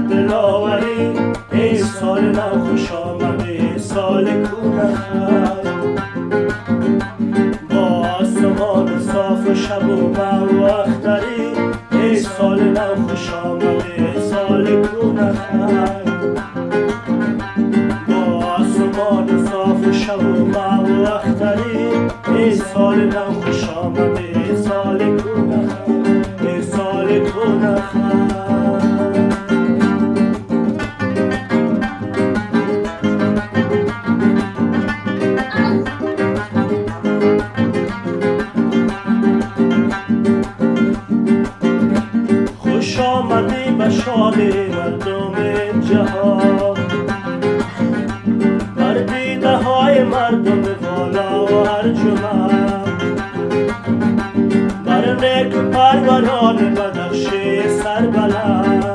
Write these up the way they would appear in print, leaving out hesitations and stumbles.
دلاوری، ای سال نو خوش آمده سال کودک. با آسمان صاف و شب و مه و اختری، ای سال نو خوش آمده سال کودک. با آسمان صاف و شب و مه و اختری، ای سال نو خوش آمده سال کودک، ای سال کودک. خوش آمدی به شادی مردم جهان، بر دیده های مردم والا و ارجمند، بر نیک پروران بدخشی سربلند.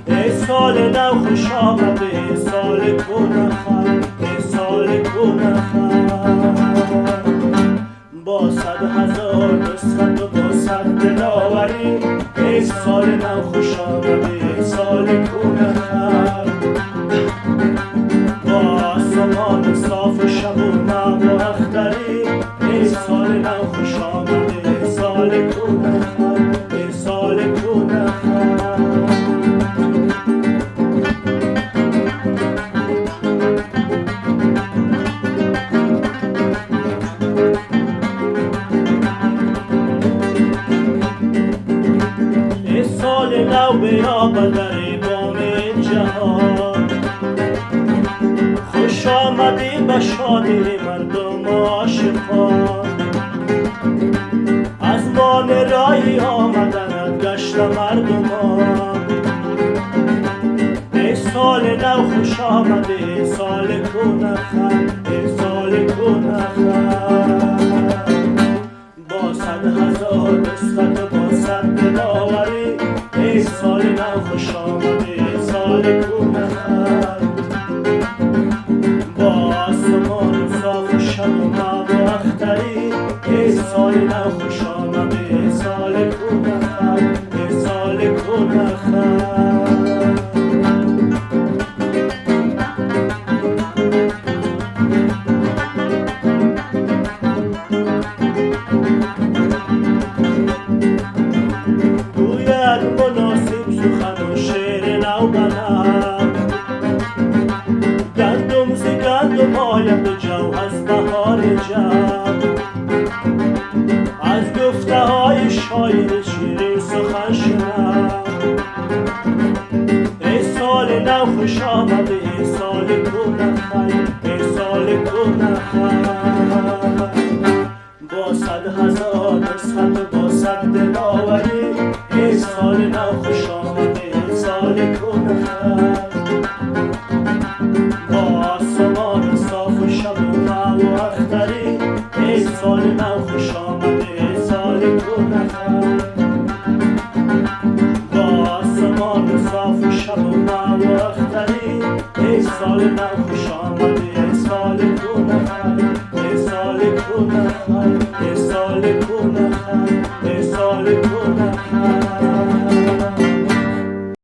ای سال نو خوش آمدی سال کودک، ای سال کودک. با 100,000 نسخت و با 100 دلاوری، ای سال نو خوش آمده سال کودک. با آسمان صاف و شب و مه و اختری، ای سال نو خوش آمده سال کودک، ای سال کودک. نو بیاب در بام جهان، خوش آمدی به شادی مردم عاشقان. از بان رایی آمدند گشت مردمان، ای سال نو خوش آمدی سال کودک، ای سال کودک. با 100,000 نسخت و با 100 دلاوری، ای سال نو خوش آمده سال کودک. با آسمان صاف و شب و مه و اختری، ای سال نو خوش آمده سال کودک، ای سال کودک. مناسب سخن و شعر نو بلد، گندم ز گندم آید جو از بهار جد. از گفته های شاعر شیرین سخن شند، ای سال نو خوش آمده ای سال کودک، ای سال کودک. با 100,000 نسخت با 100 دلاوری، ای سال نو خوش آمده سال کودک. با آسمان صاف و شب و مه و اختری، ای سال نو خوش آمده سال کودک. با آسمان صاف و شب و مه و اختری، ای سال نو خوش آمده سال کودک، ای سال کودک.